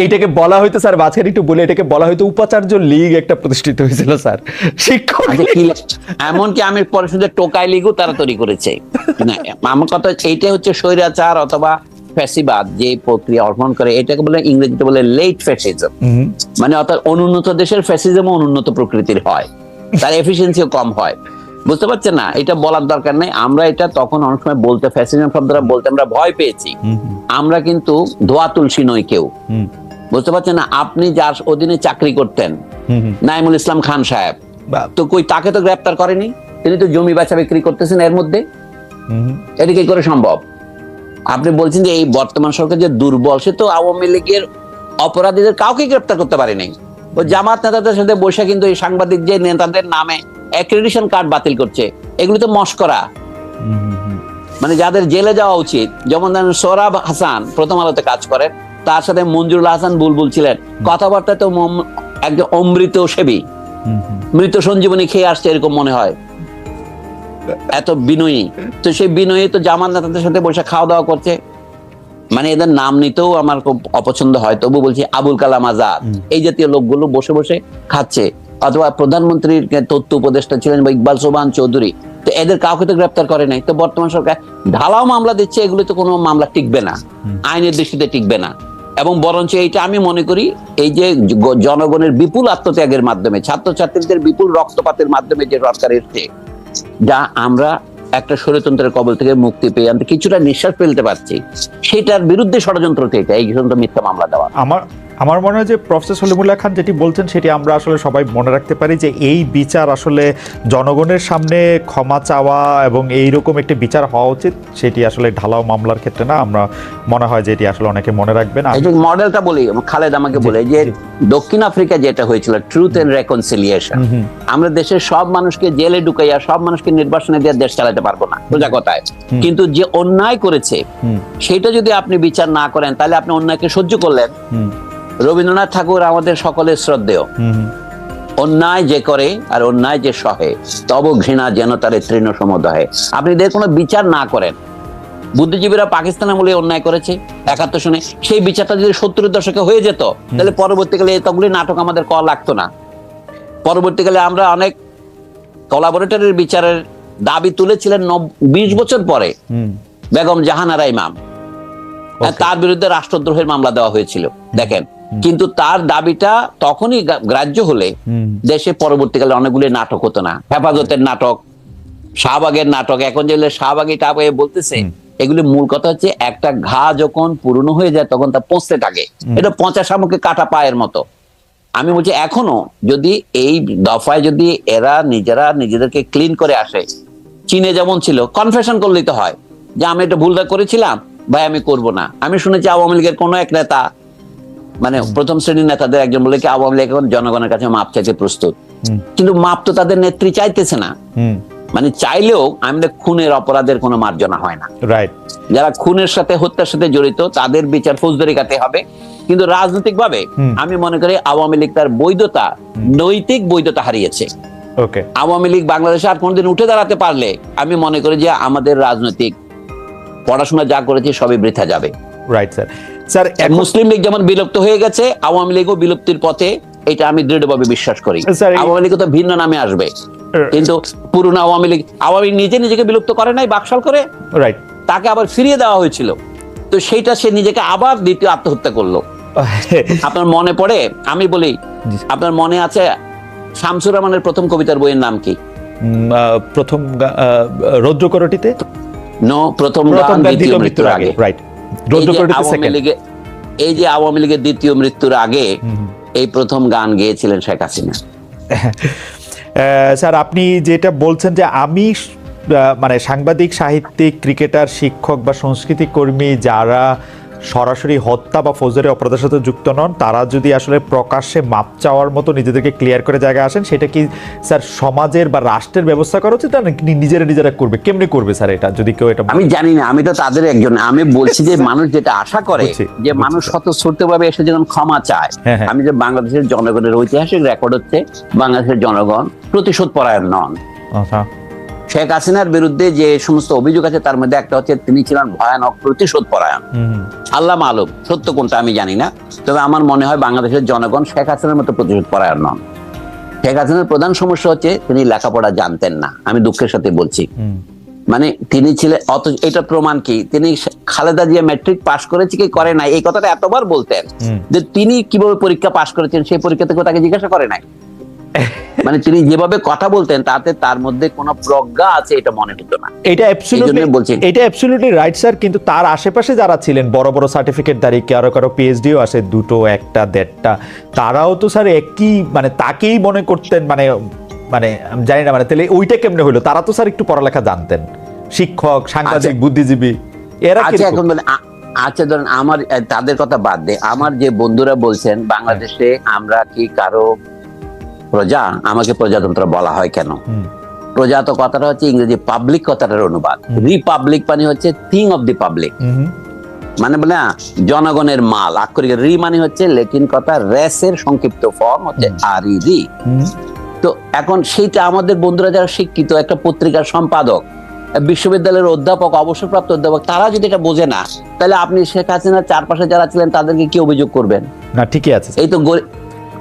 এটাকে বলা হয়তো স্যার, মাঝখানে একটু বলে, এটাকে বলা হয়তো উপাচার্য লীগ একটা প্রতিষ্ঠিত হয়েছিল স্যার, শিক্ষক। এমনকি আমি পরে শুধু টোকাই লীগও তারা তৈরি করেছে। না, আমার কথা এইটা হচ্ছে স্বৈরাচার অথবা ফ্যাসিবাদ যে প্রক্রিয়া অর্পণ করে, এটাকে বলে ইংরেজিতে বলে লেট ফ্যাসিজম। মানে অর্থাৎ অনুন্নত দেশের ফ্যাসিজম অনুন্নত প্রকৃতির হয়, তার এফিসিয়েন্সিও কম হয়। বুঝতে পারছেন না? এটা বলার দরকার নেই। আমরা এটা তখন অনেক সময় বলতে, ফ্যাসিজম শব্দটা বলতে আমরা ভয় পেয়েছি। আমরা কিন্তু ধোয়া তুলসী নই কেউ। বুঝতে পারছেন না? আপনি যার অধীনে চাকরি করতেন, নাইমুল ইসলাম খান সাহেব, তো কই তাকে তো গ্রেপ্তার করেনি? তিনি তো জমি বেচা বিক্রি করতেছেন এর মধ্যে। এটা কি করে সম্ভব? আপনি বলছেন যে এই বর্তমান সরকার যে দুর্বল, সে তো আওয়ামী লীগের অপরাধীদের কাউকে গ্রেপ্তার করতে পারেনি। ও জামাত নেতাদের সাথে বসে কিন্তু এই সাংবাদিক যে নেতাদের নামে অ্যাক্রেডিটেশন কার্ড বাতিল করছে, এগুলো তো মশকরা। মানে যাদের জেলে যাওয়া উচিত, যেমন সোহরাব হাসান প্রথম আলোতে কাজ করেন, তার সাথে মঞ্জুরুল হাসান বুলবুল ছিলেন, কথাবার্তা তো একজন অমৃত সেবী, মৃত সঞ্জীবনী খেয়ে আসছে এরকম মনে হয়, এত বিনয়ী। তো সেই বিনয়ী তো জামাত নেতাদের সাথে বসে খাওয়া দাওয়া করছে। মানে এদের নাম নিতেও আমার খুব অপছন্দ হয়, তবু বলছি আবুল কালাম আজাদ, এই জাতীয় লোকগুলো বসে বসে খাচ্ছে। অথবা প্রধানমন্ত্রীর তথ্য উপদেষ্টা ছিলেন বা ইকবাল সোবহান চৌধুরী, তো এদের কাউকে তো গ্রেপ্তার করে নাই। তো বর্তমান সরকার ঢালাও মামলা দিচ্ছে, এগুলো তো কোনো মামলা টিকবে না, আইনের দৃষ্টিতে টিকবে না। এবং বরঞ্চ এইটা আমি মনে করি এই যে জনগণের বিপুল আত্মত্যাগের মাধ্যমে, ছাত্রছাত্রীদের বিপুল রক্তপাতের মাধ্যমে যে সরকার এসছে, যা আমরা একটা স্বৈরতন্ত্রের কবল থেকে মুক্তি পেয়ে আমরা কিছুটা নিঃশ্বাস ফেলতে পারছি, সেটার বিরুদ্ধে ষড়যন্ত্র থেকে এই পর্যন্ত মিথ্যা মামলা দেওয়া। আমার মনে হয় যে প্রফেসর সলিমুল্লাহ খান যেটি বলছেন সেটি আমরা আসলে সবাই মনে রাখতে পারি, যে এই বিচার আসলে জনগণের সামনে ক্ষমা চাওয়া এবং এইরকম একটি বিচার হওয়া উচিত, সেটি আসলে ঢালাও মামলার ক্ষেত্রে না। আমরা মনে হয় যে এটি আসলে অনেকে মনে রাখবেন। মডেলটা বলি, খালেদ আমাকে বলে যে দক্ষিণ আফ্রিকা যেটা হয়েছিল ট্রুথ এন্ড রেকনসিলিয়েশন, আমরা দেশের সব মানুষকে জেলে ঢুকাইয়া সব মানুষকে নির্বাসনে দিয়ে দেশ চালাতে পারবো না, সোজা কথায়। কিন্তু যে অন্যায় করেছে সেটা যদি আপনি বিচার না করেন, তাহলে আপনি অন্যায়কে সহ্য করলেন। রবীন্দ্রনাথ ঠাকুর আমাদের সকলের শ্রদ্ধেয়, অন্যায় যে করে আর অন্যায় যে সহে, তব ঘৃণা যেন তারে তৃণ সমদহে। আপনি এদের কোনো বিচার না করেন, বুদ্ধিজীবীরা পাকিস্তান আমলে অন্যায় করেছে 71 সনে, সেই বিচারটা যদি 70-এর দশকে হয়ে যেত, তাহলে পরবর্তীকালে এতগুলি নাটক আমাদের করা লাগতো না। পরবর্তীকালে আমরা অনেক কোলাবোরেটরের বিচারের দাবি তুলেছিলেন 20 বছর পরে বেগম জাহানারা ইমাম, তার বিরুদ্ধে রাষ্ট্রদ্রোহের মামলা দেওয়া হয়েছিল দেখেন। কিন্তু তার দাবিটা তখনই গ্রাহ্য হলে দেশে পরবর্তীকালে অনেকগুলি নাটক হতো না। হেফাজতের নাটক, শাহবাগের নাটক, এখন যে শাহবাগী টাবে বলতেছে, এগুলি মূল কথা হচ্ছে একটা ঘা যখন পুরনো হয়ে যায় তখন তা পচতে থাকে। এটা পচা শামুকে কাটা পায়ের মতো। আমি বলছি এখনো যদি এই দফায় যদি এরা নিজেরা নিজেদেরকে ক্লিন করে আসে, চীনে যেমন ছিল, কনফেশন করলেই তো হয় যে আমি এটা ভুলটা করেছিলাম ভাই, আমি করব না। আমি শুনেছি আওয়ামী লীগের কোন এক নেতা, মানে প্রথম শ্রেণীর নেতাদের একজন বলে কি আওয়ামী লীগ এখন জনগণের কাছে মাপ চাইতে প্রস্তুত, কিন্তু মাপ তো তাদের নেত্রী চাইতেছে না। মানে চাইলেও আমাদের খুনের অপরাধের কোনো মার্জনা হয় না। রাইট, যারা খুনের সাথে হত্যার সাথে জড়িত তাদের বিচার ফৌজদারি কাটে হবে। কিন্তু রাজনৈতিক ভাবে আমি মনে করি আওয়ামী লীগ তার বৈধতা, নৈতিক বৈধতা হারিয়েছে। আওয়ামী লীগ বাংলাদেশে আর কোনদিন উঠে দাঁড়াতে পারলে আমি মনে করি যে আমাদের রাজনৈতিক পড়াশোনা যা করেছে সবই বৃথা যাবে। Right sir. স্যার, মুসলিম লীগ যেমন বিলুপ্ত হয়ে গেছে, আওয়ামী লীগও বিলুপ্তির পথে, এটা আমি দৃঢ়ভাবে বিশ্বাস করি। আওয়ামী লীগ তো ভিন্ন নামে আসবে, কিন্তু পুরনো আওয়ামী লীগ, আওয়ামী লীগ নিজে নিজেকে বিলুপ্ত করে নাই, বাকশাল করে। রাইট, তাকে আবার ফিরিয়ে দেওয়া হয়েছিল, তো সেইটা সে নিজেকে আবার দ্বিতীয় আত্মহত্যা করলো। আপনার মনে পড়ে, আমি বলি, আপনার মনে আছে শামসুর রহমানের প্রথম কবিতার বইয়ের নাম কি? প্রথম রৌদ্রকরটিতে প্রথম গান দ্বিতীয় মৃত্যুর আগে। রাইট, এই যে আওয়ামী লীগের দ্বিতীয় মৃত্যুর আগে এই প্রথম গান গেয়েছিলেন শেখ হাসিনা। স্যার, আপনি যেটা বলছেন যে আমি মানে সাংবাদিক, সাহিত্যিক, ক্রিকেটার, শিক্ষক বা সংস্কৃতি কর্মী যারা সরাসরি হত্যা বা ফৌজদারি অপরাধের সাথে যুক্ত নন, তারা যদি আসলে প্রকাশ্যে মাপ চাওয়ার মতো নিজেদেরকে ক্লিয়ার করে জায়গায় আসেন, সেটা কি স্যার সমাজের বা রাষ্ট্রের ব্যবস্থা করা উচিত, না নিজেরা করবে? কেমনে করবে স্যার এটা, যদি কেউ এটা? আমি জানি না, আমি তো তাদের একজন। আমি বলছি যে মানুষ যেটা আশা করে যে মানুষ স্বতঃস্ফূর্তভাবে এসে যখন ক্ষমা চায়, আমি যে বাংলাদেশের জনগণের ঐতিহাসিক রেকর্ড হচ্ছে বাংলাদেশের জনগণ প্রতিশোধ পরায়ণ নন। শেখ হাসিনার বিরুদ্ধে যে সমস্ত অভিযোগ আছে তার মধ্যে একটা হচ্ছে তিনি ছিলেন ভয়ানক প্রতিশোধ পরায়ণ। আল্লাহ মালুম সত্য কোনটা আমি জানি না, তবে আমার মনে হয় বাংলাদেশের জনগণ শেখ হাসিনার মতো প্রতিশোধ পরায়ণ নন। শেখ হাসিনার প্রধান সমস্যা হচ্ছে তিনি লেখাপড়া জানতেন না, আমি দুঃখের সাথে বলছি। মানে তিনি ছিলেন এটা প্রমাণ কি, তিনি খালেদা জিয়া ম্যাট্রিক পাশ করেছে কি করে নাই এই কথাটা এতবার বলতেন যে তিনি কিভাবে পরীক্ষা পাশ করেছেন সেই পরীক্ষা থেকে তাকে জিজ্ঞাসা করে নাই। মানে তিনি যেভাবে কথা বলতেন তাতে তার মধ্যে কোনো প্রজ্ঞা আছে এটা মনে হতো না। এটা অ্যাবসলিউটলি রাইট স্যার, কিন্তু তার আশেপাশে যারা ছিলেন বড় বড় সার্টিফিকেটধারী, কারো কারো পিএইচডিও আছে, 2টো 1টা 1.5টা, তারাও তো স্যার একই মানে তাকেই মনে করতেন, মানে মানে আমি জানি না মানে তাহলে ওইটা কেমনে হলো? তারা তো স্যার একটু পড়ালেখা জানতেন, শিক্ষক, সাংবাদিক, বুদ্ধিজীবী, এরা আচ্ছা এখন মানে আচ্ছা ধরেন আমার তাদের কথা বাদ দে, আমার যে বন্ধুরা বলছেন বাংলাদেশে আমরা কি কারো প্রজা, আমাকে প্রজাতন্ত্র বলা হয় কেন? প্রজা তো কথাটা হচ্ছে ইংরেজি পাবলিক কথাটার অনুবাদ, রিপাবলিক মানে হচ্ছে থিং অফ দি পাবলিক, মানে বলে জনগণের মাল। আক্ষরিক রি মানে হচ্ছে লেটিন কথা রেসের সংক্ষিপ্ত ফর্ম হচ্ছে আর ই রি। তো এখন সেইটা আমাদের বন্ধুরা যারা শিক্ষিত, একটা পত্রিকার সম্পাদক, বিশ্ববিদ্যালয়ের অধ্যাপক, অবসরপ্রাপ্ত অধ্যাপক, তারা যদি এটা বোঝে না তাহলে আপনি শেখ হাসিনার চারপাশে যারা ছিলেন তাদেরকে কি অভিযোগ করবেন? না ঠিকই আছে, এই তো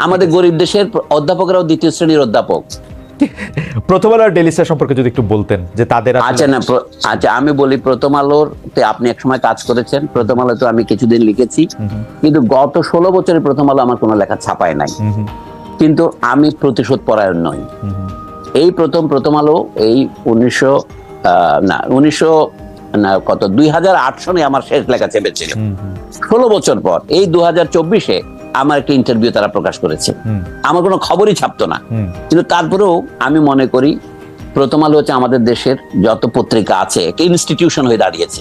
আমাদের গরিব দেশের অধ্যাপকরাও দ্বিতীয় শ্রেণীর অধ্যাপক। প্রথম আলোর ডেইলি স্টার সম্পর্কে যদি একটু বলতেন যে তাদের আচ্ছা আমি বলি, প্রথম আলোতে আপনি একসময় কাজ করেছেন, প্রথম আলোতে আমি কিছুদিন লিখেছি, কিন্তু গত 16 বছরে প্রথম আলো আমার কোনো লেখা ছাপায় নাই। কিন্তু আমি প্রতিশোধ পরায়ণ নই। এই প্রথম আলো এই 2008 সনে আমার শেষ লেখা চেপেছিল। 16 বছর পর এই 2024-এ আমার একটা ইন্টারভিউ তারা প্রকাশ করেছে, আমার কোনো খবরই ছাপতো না। কিন্তু তারপরেও আমি মনে করি প্রথম আলো হচ্ছে আমাদের দেশের যত পত্রিকা আছে একটা ইনস্টিটিউশন হয়ে দাঁড়িয়েছে।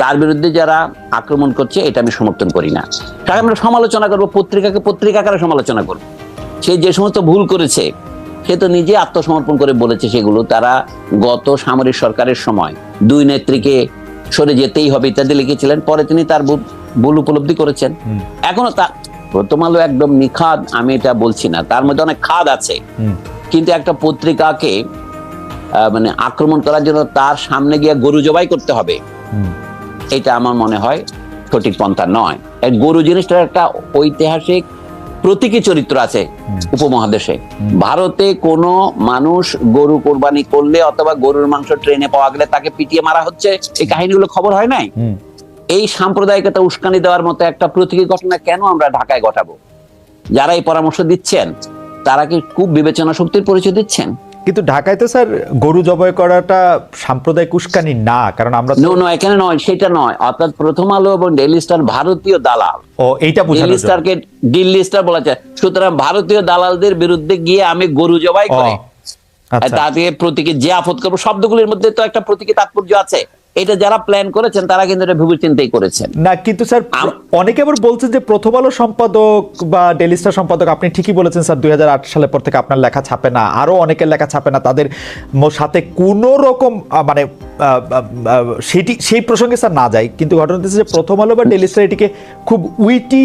তার বিরুদ্ধে যারা আক্রমণ করছে এটা আমি সমর্থন করি না। তাকে আমরা সমালোচনা করবো, পত্রিকাকে পত্রিকা আকারে সমালোচনা করবো। সে যে সমস্ত ভুল করেছে সে তো নিজে আত্মসমর্পণ করে বলেছে সেগুলো। তারা গত সামরিক সরকারের সময় 2 নেত্রীকে সরে যেতেই হবে ইত্যাদি লিখেছিলেন, পরে তিনি তার ভুল উপলব্ধি করেছেন। এখনো তা প্রথম আলো একদম নিখাদ আমি এটা বলছি না, তার মধ্যে অনেক খাদ আছে, কিন্তু একটা পত্রিকাকে মানে আক্রমণ করার জন্য তার সামনে গিয়ে গরু জবাই করতে হবে, এটা আমার মনে হয় সঠিক পন্থা নয়। গরু জিনিসটার একটা ঐতিহাসিক প্রতীকী চরিত্র আছে উপমহাদেশে। ভারতে কোনো মানুষ গরু কোরবানি করলে অথবা গরুর মাংস ট্রেনে পাওয়া গেলে তাকে পিটিয়ে মারা হচ্ছে, এই কাহিনীগুলো খবর হয় নাই। এই সাম্প্রদায়িকতা উস্কানি দেওয়ার মতো একটা প্রতীকী ঘটনা কেন আমরা ঢাকায় ঘটাবো? যারা এই পরামর্শ দিচ্ছেন তারা কি খুব বিবেচনা শক্তির পরিচয় দিচ্ছেন? কিন্তু ঢাকায় তো স্যার গরু জবাই করাটা সাম্প্রদায়িক উস্কানি না, কারণ আমরা এখানে নয়, সেটা নয়। অর্থাৎ প্রথম আলো এবং ডেইলি স্টার ভারতীয় দালাল, এইটা ডেইলি স্টারকে দিল্লি স্টার বলা যায়। সুতরাং ভারতীয় দালালদের বিরুদ্ধে গিয়ে আমি গরু জবাই করে তাদের প্রতীকী যে আপদ করবো, শব্দগুলির মধ্যে তো একটা প্রতীকী তাৎপর্য আছে। এটা যারা প্ল্যান করেছেন তারা কিন্তু এটা ভেবে চিন্তাই করেছেন না। কিন্তু স্যার অনেকে আবার বলছেন যে প্রথম আলো সম্পাদক বা ডেইলি স্টার সম্পাদক, আপনি ঠিকই বলেছেন স্যার, 2008 সালের পর থেকে আপনার লেখা ছাপে না, আরো অনেকের লেখা ছাপে না, তাদের সাথে কোনো রকম মানে সেই প্রসঙ্গে স্যার না যায়। কিন্তু ঘটনা হচ্ছে যে প্রথম আলো বা ডেইলি স্টার এটিকে খুব উইটি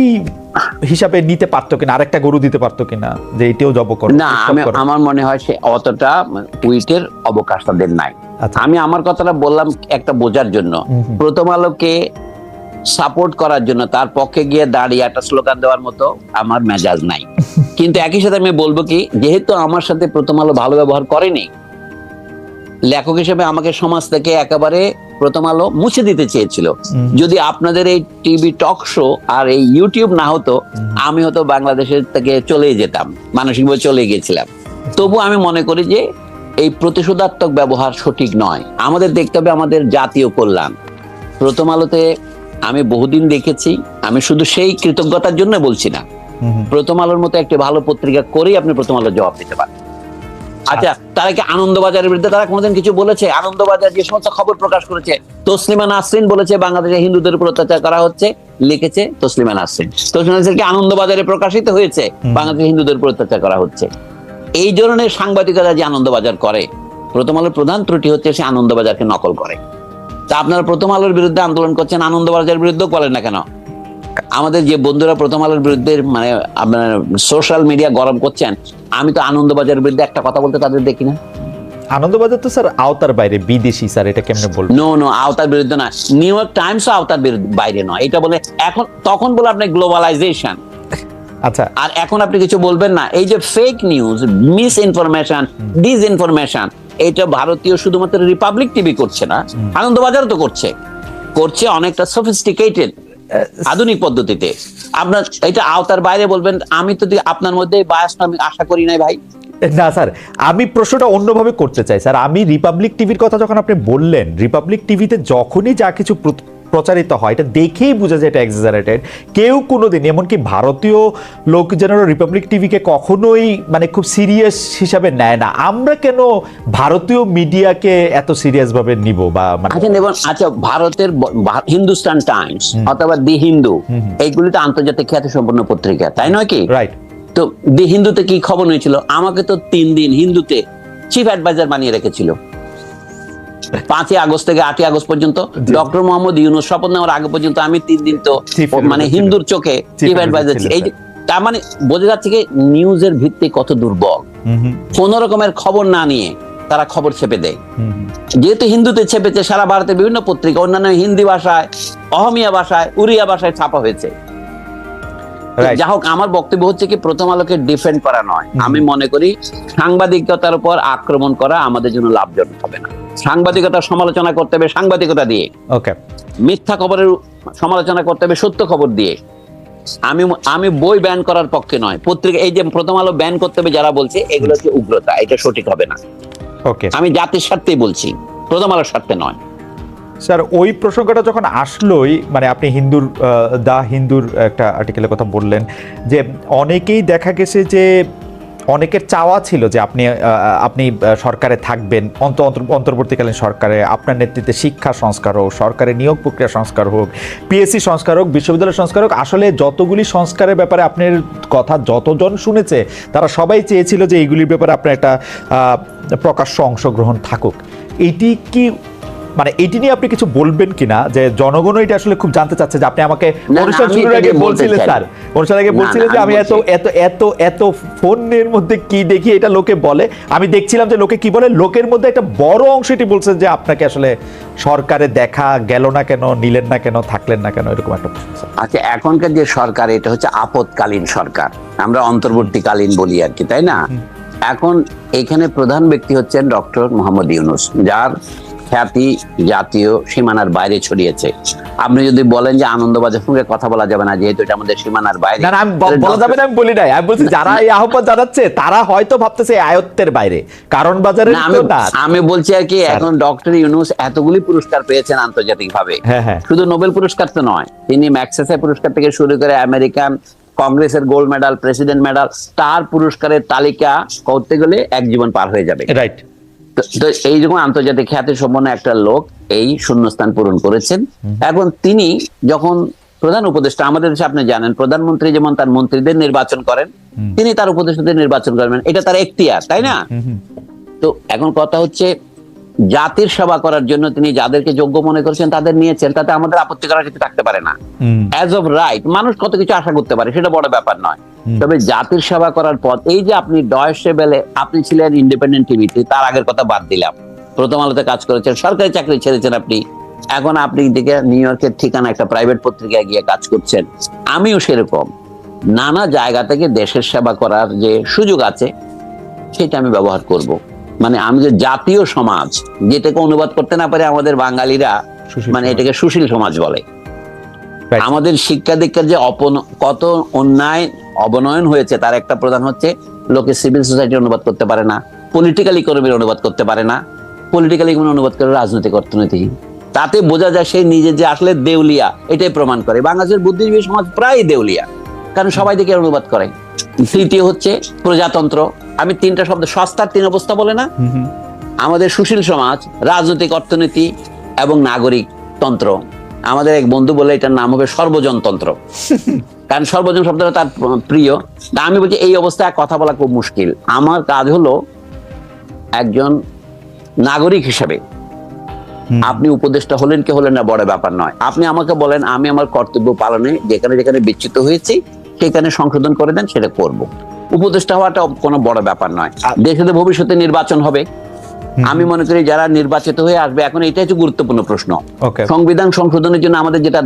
হিসাবে নিতে পারতো কিনা, আরেকটা গরু দিতে পারতো কিনা যে এটিও জব করে না। আমার মনে হয় সে অতটা উইটের অবকাশ তাদের নাই। আমি আমার কথাটা বললাম একটা বোঝার জন্য, প্রথম আলোকে সাপোর্ট করার জন্য তার পক্ষে গিয়ে দাঁড়িয়ে একটা স্লোগান দেওয়ার মতো আমার মেজাজ নাই। কিন্তু একই সাথে আমি বলবো কি, যেহেতু আমার সাথে প্রথম আলো ভালো ব্যবহার করেনি, লেখক হিসেবে আমাকে সমাজ থেকে একেবারে প্রথম আলো মুছে দিতে চেয়েছিল। যদি আপনাদের এই টিভি টক শো আর এই ইউটিউব না হতো, আমি হয়তো বাংলাদেশের থেকে চলেই যেতাম, মানসিকভাবে চলে গিয়েছিলাম। তবু আমি মনে করি যে এই প্রতিশোধাত্মক ব্যবহার সঠিক নয়। আমাদের দেখতে হবে আমাদের জাতীয় কল্যাণ। প্রথম আলোতে আমি বহুদিন দেখেছি, আমি শুধু সেই কৃতজ্ঞতার জন্য বলছি না, প্রথম আলোর মতো একটি ভালো পত্রিকা করেই আপনি প্রথম আলোর জবাব দিতে পারেন। আচ্ছা, তারা কি আনন্দবাজারের বিরুদ্ধে তারা কোনোদিন কিছু বলেছে? আনন্দবাজার যে সমস্ত খবর প্রকাশ করেছে, তসলিমা নাসরিন বলেছে বাংলাদেশে হিন্দুদের উপর অত্যাচার করা হচ্ছে, লিখেছে তসলিমা নাসরিন। তসলিমা নাসরিন কি আনন্দবাজারে প্রকাশিত হয়েছে বাংলাদেশে হিন্দুদের উপর অত্যাচার করা হচ্ছে? এই ধরনের সাংবাদিকতা যে আনন্দবাজার করে, প্রথম আলোর প্রধান ত্রুটি হচ্ছে সে আনন্দবাজারকে নকল করে। তা আপনারা প্রথম আলোর বিরুদ্ধে আন্দোলন করছেন, আনন্দবাজারের বিরুদ্ধেও করেন না কেন? আমাদের যে বন্ধুরা প্রথম আলোর বিরুদ্ধে মানে আপনার সোশ্যাল মিডিয়া গরম করছেন, আমি তো আনন্দবাজারের বিরুদ্ধে একটা কথা বলতে তাদের দেখি না। আনন্দবাজার তো স্যার আওতার বাইরে, বিদেশি স্যার, এটা কেমনে বলবো? নো আওতার বিরুদ্ধে না, নিউ ইয়র্ক টাইমসও আওতার বাইরে নয়। এটা বলে এখন, তখন বলে আপনি গ্লোবালাইজেশন। আচ্ছা, আর এখন আপনি কিছু বলবেন না। এই যে fake news, misinformation, disinformation, এটা ভারতীয় শুধুমাত্র রিপাবলিক টিভি করছে না, আনন্দবাজারও তো করছে অনেকটা সফিস্টিকেটেড আধুনিক পদ্ধতিতে। আপনার এটা আওতার বাইরে বলবেন, আমি তো আপনার মধ্যে বায়াসটা আমি আশা করি নাই ভাই। না স্যার, আমি প্রশ্নটা অন্যভাবে করতে চাই স্যার। আমি রিপাবলিক টিভির কথা যখন আপনি বললেন, রিপাবলিক টিভিতে যখনই যা কিছু প্রচারিত হয় এটা দেখেই বোঝা যায় এটা এক্সাজারেটেড। কেউ কোনোদিন, এমনকি ভারতীয় লোকজনেরও রিপাবলিক টিভিকে কখনোই মানে খুব সিরিয়াস হিসাবে নেয় না। আমরা কেন ভারতীয় মিডিয়াকে এত সিরিয়াস ভাবে নিব? বা আচ্ছা, ভারতের হিন্দুস্তান টাইমস অথবা দি হিন্দু, এইগুলি তো আন্তর্জাতিক খ্যাতি সম্পন্ন পত্রিকা, তাই নয় কি? রাইট। তো দি হিন্দুতে কি খবর হয়েছিল? আমাকে তো 3 দিন হিন্দুতে চিফ অ্যাডভাইজার বানিয়ে রেখেছিল, 5 আগস্ট থেকে 8 আগস্ট পর্যন্ত। ডক্টর মোহাম্মদ ইউনূস শপথ নেওয়ার আগে পর্যন্ত আমি 3 দিন তো মানে হিন্দুর চোখে চিফ অ্যাডভাইজার ছিল। এই যে তার মানে বোঝা যাচ্ছে কি নিউজের ভিত্তি কত দুর্বল। কোন রকমের খবর না নিয়ে তারা খবর ছেপে দেয়। যেহেতু হিন্দুতে ছেপেছে, সারা ভারতের বিভিন্ন পত্রিকা অন্যান্য হিন্দি ভাষায়, অহমিয়া ভাষায়, উড়িয়া ভাষায় ছাপা হয়েছে। যা হোক, আমার বক্তব্য হচ্ছে কি প্রথম আলোকে ডিফেন্ড করা নয়। আমি মনে করি সাংবাদিকতার উপর আক্রমণ করা আমাদের জন্য লাভজনক হবে না। সাংবাদিকতার সমালোচনা করতে হবে সাংবাদিকতা দিয়ে, ওকে। মিথ্যা খবরের সমালোচনা করতে হবে সত্য খবর দিয়ে। আমি বই ব্যান করার পক্ষে নয়। পত্রিকা এই যে প্রথম আলো ব্যান করতে হবে যারা বলছে, এগুলো হচ্ছে উগ্রতা, এটা সঠিক হবে না। ওকে, আমি জাতির স্বার্থেই বলছি, প্রথম আলোর স্বার্থে নয়। স্যার, ওই প্রসঙ্গটা যখন আসলোই, মানে আপনি হিন্দুর একটা আর্টিকেলের কথা বললেন যে অনেকেই দেখা গেছে যে অনেকের চাওয়া ছিল যে আপনি সরকারে থাকবেন, অন্তর্বর্তীকালীন সরকারে, আপনার নেতৃত্বে শিক্ষা সংস্কার হোক, সরকারের নিয়োগ প্রক্রিয়া সংস্কার হোক, পিএসসি সংস্কার হোক, বিশ্ববিদ্যালয় সংস্কার হোক। আসলে যতগুলি সংস্কারের ব্যাপারে আপনার কথা যতজন শুনেছে, তারা সবাই চেয়েছিল যে এইগুলির ব্যাপারে আপনার একটা প্রকাশ্য অংশগ্রহণ থাকুক। এটি কি মানে এটি নিয়ে আপনি কিছু বলবেন কিনা, যে জনগণ এটা আসলে খুব জানতে চাচ্ছে যে আপনি আমাকে অনুষ্ঠান শুরুর আগে বলছিলেন স্যার, অনুষ্ঠানের আগে বলছিলেন যে আমি এত এত এত এত ফোনের মধ্যে কি দেখি এটা লোকে বলে। আমি দেখছিলাম যে লোকে কি বলে, লোকের মধ্যে একটা বড় অংশ এটি বলছে যে আপনাকে আসলে সরকারে দেখা গেল না কেন, নিলেন না কেন, থাকলেন না কেন, এরকম একটা প্রশ্ন। আচ্ছা, এখনকার যে সরকার এটা হচ্ছে আপদকালীন সরকার, আমরা অন্তর্বর্তীকালীন বলি আর কি, তাই না? এখন এখানে প্রধান ব্যক্তি হচ্ছেন ডক্টর মোহাম্মদ ইউনূস, যার খ্যাতি জাতীয় সীমানার বাইরে ছড়িয়েছে। আপনি যদি বলেন যে আনন্দবাজার সঙ্গে কথা বলা যাবে না যেহেতু এটা আমাদের সীমানার বাইরে, না বলা যাবে না আমি বলি নাই। আমি বলছি যারা এই আহ্বান জানাচ্ছে তারা হয়তো ভাবতেছে আয়ত্তের বাইরে, কারণ বাজারে আমি বলছি আর কি, এখন ডক্টর ইউনূস এতগুলি পুরস্কার পেয়েছেন আন্তর্জাতিক ভাবে। শুধু নোবেল পুরস্কার তো নয়, তিনি ম্যাগসেসে পুরস্কার থেকে শুরু করে আমেরিকান কংগ্রেসের গোল্ড মেডাল, প্রেসিডেন্ট মেডাল, তার পুরস্কারের তালিকা করতে গেলে এক জীবন পার হয়ে যাবে। রাইট। তো এইরকম আন্তর্জাতিক খ্যাতি সম্পন্ন একটা লোক এই শূন্যস্থান পূরণ করেছেন। এখন তিনি যখন প্রধান উপদেষ্টা, আমাদের দেশে আপনি জানেন প্রধানমন্ত্রী যেমন তার মন্ত্রীদের নির্বাচন করেন, তিনি তার উপদেষ্টাদের নির্বাচন করবেন, এটা তার এখতিয়ার, তাই না? তো এখন কথা হচ্ছে জাতির সেবা করার জন্য তিনি যাদেরকে যোগ্য মনে করছেন তাদের নিয়েছেন, তাতে আমাদের আপত্তি করার কিছু থাকতে পারে না। অ্যাজ অফ রাইট মানুষ কত কিছু আশা করতে পারে, সেটা বড় ব্যাপার নয়। তবে জাতির সেবা করার পথ, এই যে আপনি ডয়েশে বেলে আপনি ছিলেন ইন্ডিপেন্ডেন্ট টিভিতে, তার আগের কথা বাদ দিলাম, প্রথম আলোতে কাজ করেছেন, সরকারি চাকরি ছেড়েছেন আপনি, এখন আপনি দিকে নিউ ইয়র্কের ঠিকানা একটা প্রাইভেট পত্রিকায় গিয়ে কাজ করছেন। আমিও সেরকম নানা জায়গা থেকে দেশের সেবা করার যে সুযোগ আছে সেটা আমি ব্যবহার করব। মানে আমি যে জাতীয় সমাজ, যেটাকে অনুবাদ করতে না পারে আমাদের বাঙালিরা মানে এটাকে সুশীল সমাজ বলে। আমাদের শিক্ষা দীক্ষার যে কত অন্যায় অবনয়ন হয়েছে তার একটা প্রধান হচ্ছে লোকে সিভিল সোসাইটি অনুবাদ করতে পারে না, পলিটিক্যাল ইকোনমির অনুবাদ করতে পারে না, পলিটিক্যাল ইকোনমি অনুবাদ করে রাজনৈতিক অর্থনীতি। তাতে বোঝা যায় সে নিজে যে আসলে দেউলিয়া, এটাই প্রমাণ করে। বাংলাদেশের বুদ্ধিজীবী সমাজ প্রায় দেউলিয়া, কারণ সবাই দেখে অনুবাদ করে। তৃতীয় হচ্ছে প্রজাতন্ত্র। আমি 3টা শব্দ, সস্তার 3 অবস্থা বলে না, আমাদের সুশীল সমাজ, রাজনৈতিক অর্থনীতি এবং নাগরিক তন্ত্র। আমাদের এক বন্ধু বলে এটার নাম হবে সর্বজনতন্ত্র, কারণ সর্বজন শব্দটা তার প্রিয়। তা আমি বলছি এই অবস্থায় কথা বলা খুব মুশকিল। আমার কাজ হলো একজন নাগরিক হিসেবে, আপনি উপদেষ্টা হলেন কি হলেন না বড় ব্যাপার নয়, আপনি আমাকে বলেন, আমি আমার কর্তব্য পালনে যেখানে যেখানে বিচ্যুত হয়েছি সেখানে সংশোধন করে দেন, সেটা করব। উপদেষ্টা হওয়াটা কোনো বড় ব্যাপার নয়। দেশে ভবিষ্যতে নির্বাচন হবে, আমি মনে করি যারা নির্বাচিত হয়ে আসবে, এখন এটাই হচ্ছে গুরুত্বপূর্ণ প্রশ্ন। Okay. সংবিধান সংশোধনের জন্য আমাদের যেটা